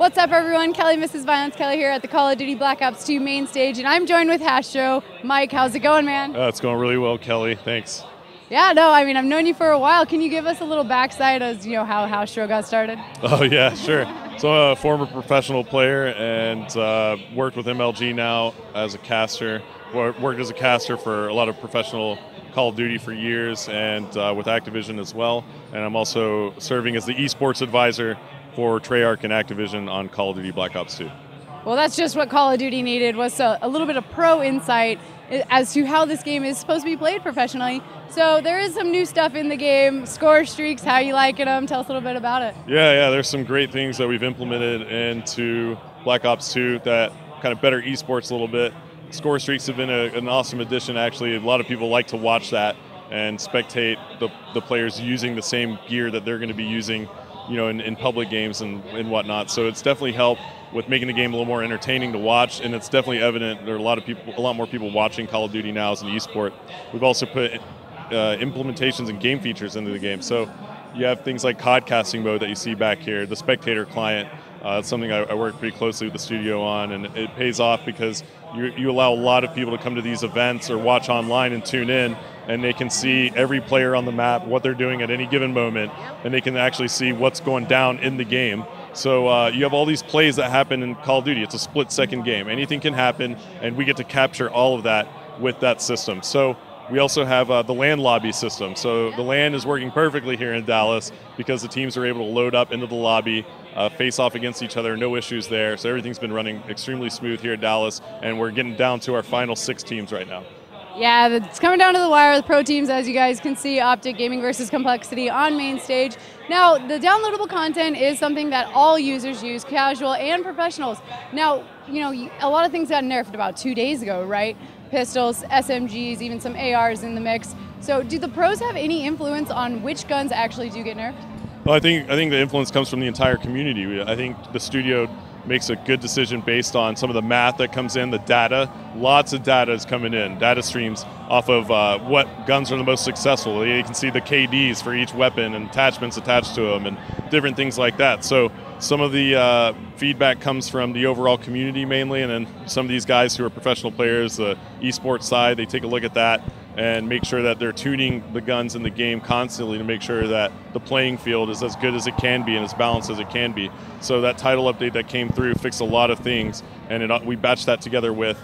What's up, everyone? Kelly, Mrs. Violence Kelly here at the Call of Duty Black Ops 2 main stage, and I'm joined with Hastro. Mike, how's it going, man? It's going really well, Kelly. Thanks. Yeah, no, I mean, I've known you for a while. Can you give us a little backside as how Hastro got started? Oh, yeah, sure. So I'm a former professional player and worked with MLG now as a caster. Worked as a caster for a lot of professional Call of Duty for years and with Activision as well. And I'm also serving as the esports advisor for Treyarch and Activision on Call of Duty Black Ops 2. Well, that's just what Call of Duty needed, was a little bit of pro insight as to how this game is supposed to be played professionally. So there is some new stuff in the game, score streaks, how you liking them? Tell us a little bit about it. Yeah, there's some great things that we've implemented into Black Ops 2 that kind of better esports a little bit. Score streaks have been an awesome addition, actually. A lot of people like to watch that and spectate the players using the same gear that they're going to be using in public games and whatnot. So it's definitely helped with making the game a little more entertaining to watch, and it's definitely evident there are a lot more people watching Call of Duty now as an esport. We've also put implementations and game features into the game. So you have things like COD casting mode that you see back here, the spectator client. It's something I work pretty closely with the studio on, and it pays off because you allow a lot of people to come to these events or watch online and tune in, and they can see every player on the map, what they're doing at any given moment, and they can actually see what's going down in the game. So you have all these plays that happen in Call of Duty. It's a split-second game. Anything can happen, and we get to capture all of that with that system. So we also have the LAN lobby system. So the LAN is working perfectly here in Dallas because the teams are able to load up into the lobby, face off against each other, no issues there. So everything's been running extremely smooth here in Dallas, and we're getting down to our final 6 teams right now. Yeah, it's coming down to the wire. The pro teams, as you guys can see, Optic Gaming versus Complexity on main stage. Now, the downloadable content is something that all users use, casual and professionals. Now, a lot of things got nerfed about 2 days ago, right? Pistols, SMGs, even some ARs in the mix. So do the pros have any influence on which guns actually do get nerfed? Well, I think the influence comes from the entire community. I think the studio makes a good decision based on some of the math that comes in, the data. Lots of data is coming in, data streams off of what guns are the most successful. You can see the KDs for each weapon and attachments attached to them and different things like that. So some of the feedback comes from the overall community mainly, and then some of these guys who are professional players, the esports side, they take a look at that and make sure that they're tuning the guns in the game constantly to make sure that the playing field is as good as it can be and as balanced as it can be. So that title update that came through fixed a lot of things, and we batched that together with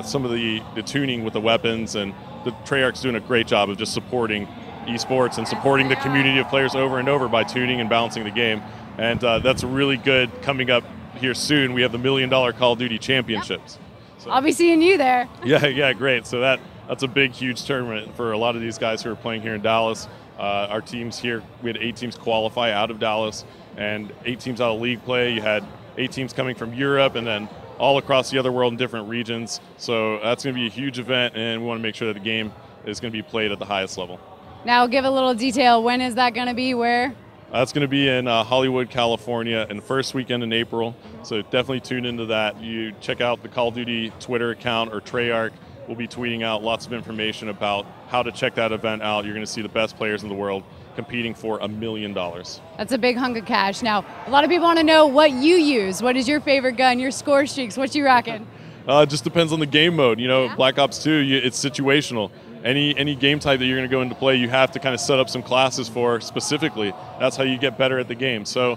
some of the tuning with the weapons, and the Treyarch's doing a great job of just supporting esports and supporting the community of players over and over by tuning and balancing the game. And that's really good coming up here soon. We have the $1 million Call of Duty Championships. So, I'll be seeing you there. Yeah, great. So that's a big, huge tournament for a lot of these guys who are playing here in Dallas. Our teams here, we had 8 teams qualify out of Dallas and 8 teams out of league play. You had 8 teams coming from Europe and then all across the other world in different regions. So that's going to be a huge event, and we want to make sure that the game is going to be played at the highest level. Now give a little detail. When is that going to be? Where? That's going to be in Hollywood, California, in the first weekend in April. So definitely tune into that. You check out the Call of Duty Twitter account or Treyarch. We'll be tweeting out lots of information about how to check that event out. You're going to see the best players in the world competing for $1 million. That's a big hunk of cash. Now, a lot of people want to know what you use. What is your favorite gun, your score streaks? What you rocking? It just depends on the game mode. Black Ops 2, it's situational. Any game type that you're going to go into play, you have to kind of set up some classes for specifically. That's how you get better at the game. So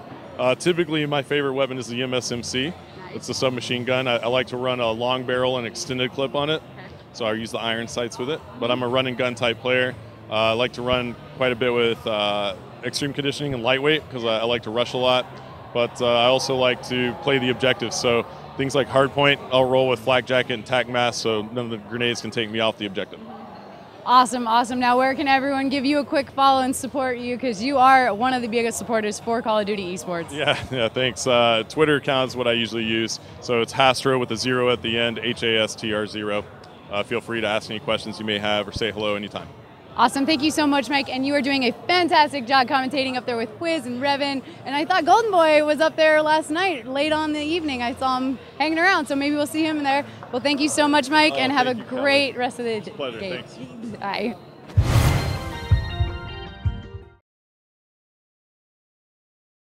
typically my favorite weapon is the MSMC. It's a submachine gun. I like to run a long barrel and extended clip on it. So I use the iron sights with it. But I'm a run and gun type player. I like to run quite a bit with extreme conditioning and lightweight because I like to rush a lot. But I also like to play the objectives. So things like hardpoint, I'll roll with flak jacket and tac mask so none of the grenades can take me off the objective. Awesome. Now where can everyone give you a quick follow and support you, because you are one of the biggest supporters for Call of Duty esports? Yeah, thanks. Twitter account is what I usually use. So it's Hastro with a 0 at the end, HASTR0. Feel free to ask any questions you may have or say hello anytime. Awesome. Thank you so much, Mike. And you are doing a fantastic job commentating up there with Quiz and Revan. And I thought Golden Boy was up there last night, late on the evening. I saw him hanging around, so maybe we'll see him there. Well, thank you so much, Mike, and have a great rest of the Pleasure. day. Thanks. Bye.